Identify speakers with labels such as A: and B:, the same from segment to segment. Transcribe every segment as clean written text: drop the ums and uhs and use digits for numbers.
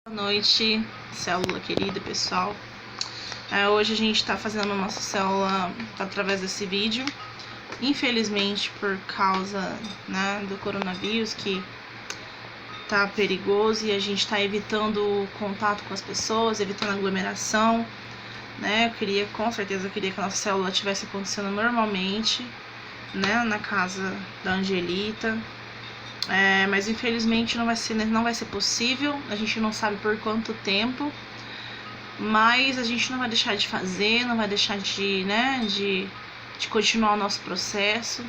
A: Boa noite, célula querida, pessoal. Hoje a gente está fazendo a nossa célula através desse vídeo. Infelizmente, por causa do coronavírus, que tá perigoso, e a gente está evitando o contato com as pessoas, evitando aglomeração, com certeza eu queria que a nossa célula estivesse acontecendo normalmente, na casa da Angelita. Mas infelizmente não vai ser possível. A gente não sabe por quanto tempo, mas a gente não vai deixar de fazer, não vai deixar de continuar o nosso processo,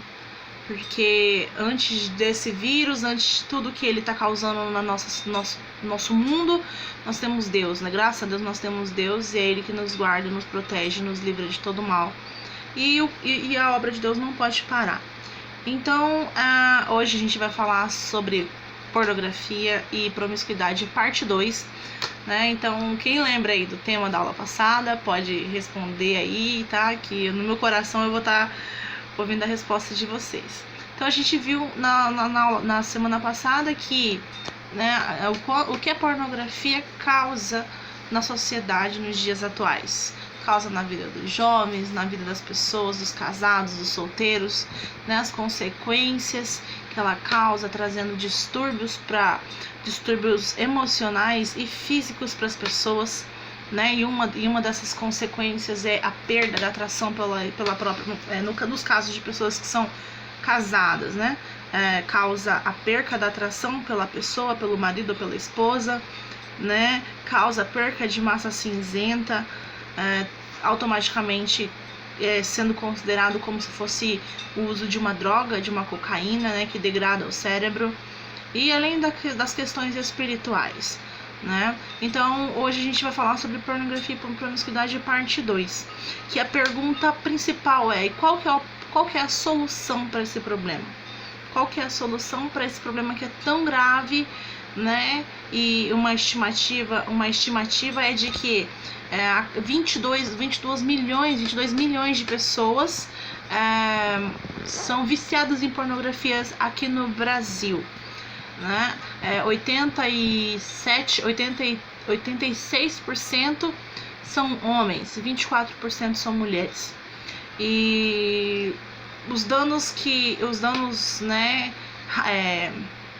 A: porque antes desse vírus, antes de tudo que ele está causando no nosso mundo, nós temos Deus, graças a Deus nós temos Deus, e é Ele que nos guarda, nos protege, nos livra de todo mal, e a obra de Deus não pode parar. Então, hoje a gente vai falar sobre pornografia e promiscuidade, parte 2, Então, quem lembra aí do tema da aula passada, pode responder aí, tá? Que no meu coração eu vou estar ouvindo a resposta de vocês. Então, a gente viu na semana passada que o que a pornografia causa na sociedade nos dias atuais. Causa na vida dos jovens, na vida das pessoas, dos casados, dos solteiros, as consequências que ela causa, trazendo distúrbios emocionais e físicos para as pessoas, E uma dessas consequências é a perda da atração pela própria, nos casos de pessoas que são casadas, causa a perca da atração pela pessoa, pelo marido ou pela esposa, causa a perca de massa cinzenta, automaticamente sendo considerado como se fosse o uso de uma droga, de uma cocaína, que degrada o cérebro, e além das questões espirituais, Então, hoje a gente vai falar sobre pornografia e promiscuidade, parte 2, que a pergunta principal é: qual que é a solução para esse problema? Qual que é a solução para esse problema que é tão grave, E uma estimativa é de que 22 milhões de pessoas são viciadas em pornografias aqui no Brasil, 86% são homens, 24% são mulheres. E os danos que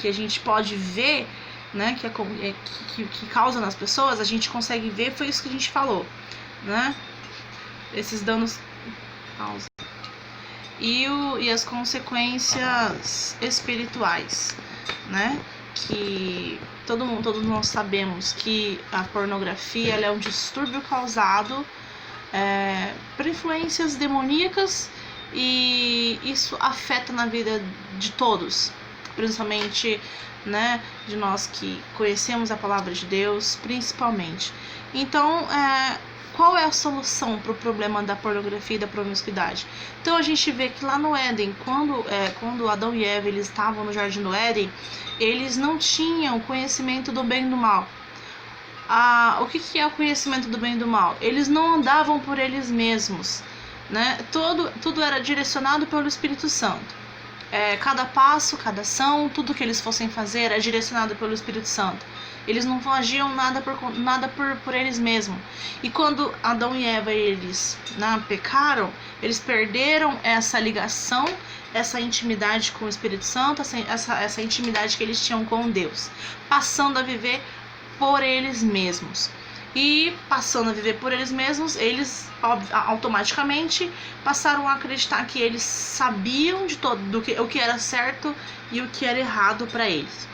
A: a gente pode ver, que causa nas pessoas, a gente consegue ver, foi isso que a gente falou, Esses danos causam. E as consequências espirituais, Que todos nós sabemos que a pornografia ela é um distúrbio causado por influências demoníacas, e isso afeta na vida de todos, principalmente de nós que conhecemos a palavra de Deus, principalmente. Então, qual é a solução para o problema da pornografia e da promiscuidade? Então, a gente vê que lá no Éden, quando Adão e Eva eles estavam no Jardim do Éden, eles não tinham conhecimento do bem e do mal. O que é o conhecimento do bem e do mal? Eles não andavam por eles mesmos, Tudo era direcionado pelo Espírito Santo. Cada passo, cada ação, tudo que eles fossem fazer era direcionado pelo Espírito Santo. Eles não agiam nada por eles mesmos. E quando Adão e Eva eles pecaram, eles perderam essa ligação, essa intimidade com o Espírito Santo, essa intimidade que eles tinham com Deus, passando a viver por eles mesmos. E passando a viver por eles mesmos, eles automaticamente passaram a acreditar que eles sabiam de todo o que era certo e o que era errado para eles.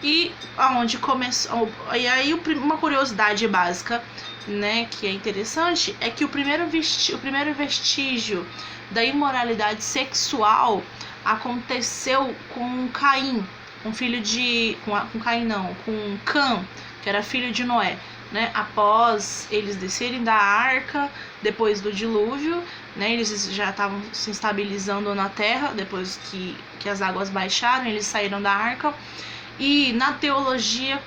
A: E aonde começou, e aí uma curiosidade básica, que é interessante, é que o primeiro vestígio da imoralidade sexual aconteceu com Caim, com Cã, que era filho de Noé. Após eles descerem da arca, depois do dilúvio, eles já estavam se estabilizando na terra, depois que as águas baixaram, eles saíram da arca. E na teologia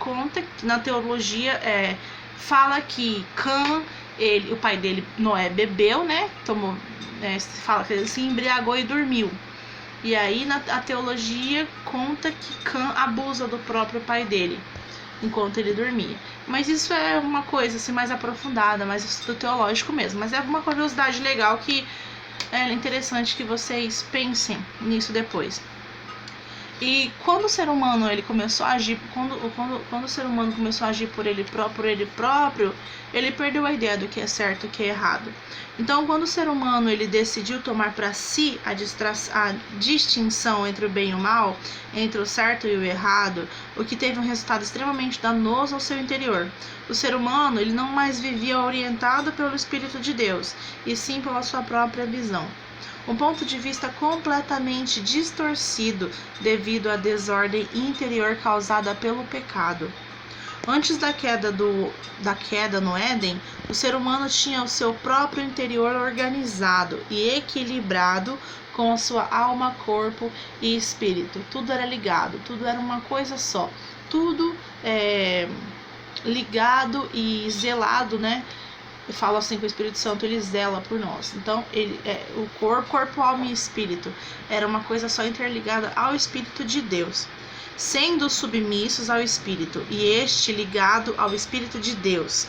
A: fala que Cã, o pai dele, Noé, bebeu, fala que ele se embriagou e dormiu. E aí a teologia conta que Cã abusa do próprio pai dele. enquanto ele dormia. Mas isso é uma coisa assim, mais aprofundada, mais estudo teológico mesmo. Mas é uma curiosidade legal que é interessante que vocês pensem nisso depois. E quando o ser humano ele começou a agir, quando o ser humano começou a agir por ele próprio, ele perdeu a ideia do que é certo e o que é errado. Então, quando o ser humano ele decidiu tomar para si a distinção entre o bem e o mal, entre o certo e o errado, o que teve um resultado extremamente danoso ao seu interior. O ser humano ele não mais vivia orientado pelo Espírito de Deus, e sim pela sua própria visão. Um ponto de vista completamente distorcido devido à desordem interior causada pelo pecado. Antes da queda no Éden, o ser humano tinha o seu próprio interior organizado e equilibrado com a sua alma, corpo e espírito. Tudo era ligado, tudo era uma coisa só. Tudo ligado e zelado, né? Eu falo assim que o Espírito Santo ele zela por nós. Então, o corpo, alma e espírito era uma coisa só interligada ao Espírito de Deus, sendo submissos ao Espírito, e este ligado ao Espírito de Deus.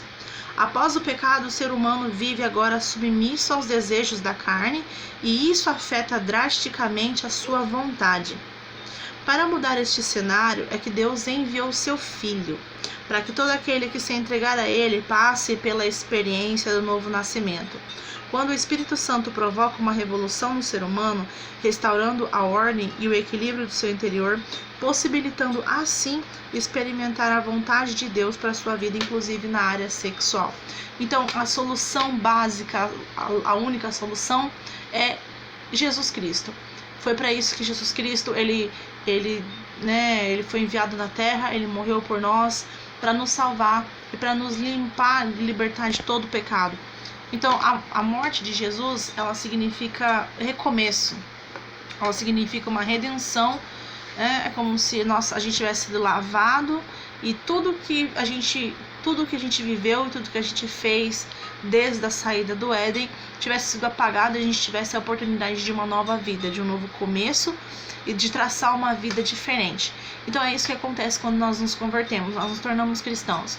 A: Após o pecado, o ser humano vive agora submisso aos desejos da carne, e isso afeta drasticamente a sua vontade. Para mudar este cenário é que Deus enviou seu Filho, para que todo aquele que se entregar a ele passe pela experiência do novo nascimento. Quando o Espírito Santo provoca uma revolução no ser humano, restaurando a ordem e o equilíbrio do seu interior, possibilitando assim experimentar a vontade de Deus para a sua vida, inclusive na área sexual. Então, a solução básica, a única solução é Jesus Cristo. Foi para isso que Jesus Cristo ele foi enviado na terra, ele morreu por nós, para nos salvar e para nos limpar, libertar de todo o pecado. Então, a morte de Jesus, ela significa recomeço, ela significa uma redenção, é como se a gente tivesse sido lavado e tudo que a gente viveu e tudo que a gente fez desde a saída do Éden tivesse sido apagado e a gente tivesse a oportunidade de uma nova vida, de um novo começo e de traçar uma vida diferente. Então é isso que acontece quando nós nos convertemos, nós nos tornamos cristãos.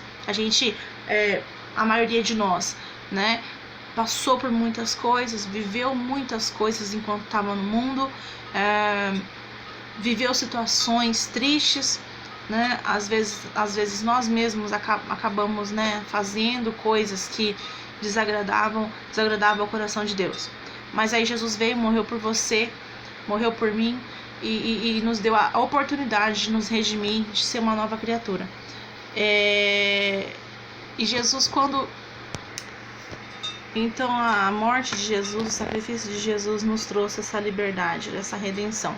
A: A maioria de nós, né, passou por muitas coisas, viveu muitas coisas enquanto estava no mundo, viveu situações tristes, né? Às vezes nós mesmos acabamos, né, fazendo coisas que desagradavam o coração de Deus. Mas aí Jesus veio, morreu por você, morreu por mim e nos deu a oportunidade de nos redimir, de ser uma nova criatura. E Jesus, então a morte de Jesus, o sacrifício de Jesus nos trouxe essa liberdade, essa redenção.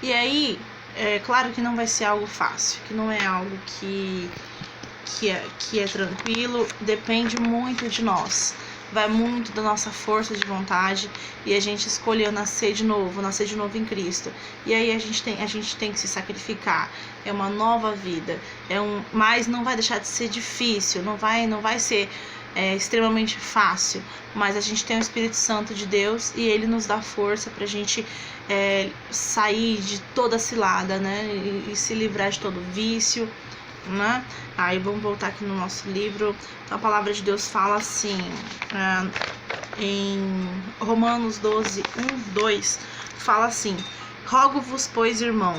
A: E aí, é claro que não vai ser algo fácil, que não é algo que é tranquilo, depende muito de nós, vai muito da nossa força de vontade, e a gente escolheu nascer de novo em Cristo. E aí a gente tem que se sacrificar, é uma nova vida, mas não vai deixar de ser difícil, não vai ser extremamente fácil, mas a gente tem o Espírito Santo de Deus e ele nos dá força pra gente sair de toda a cilada, né, e se livrar de todo vício, né? Aí vamos voltar aqui no nosso livro. Então, a palavra de Deus fala assim, em Romanos 12, 1, 2, fala assim: rogo-vos, pois, irmãos,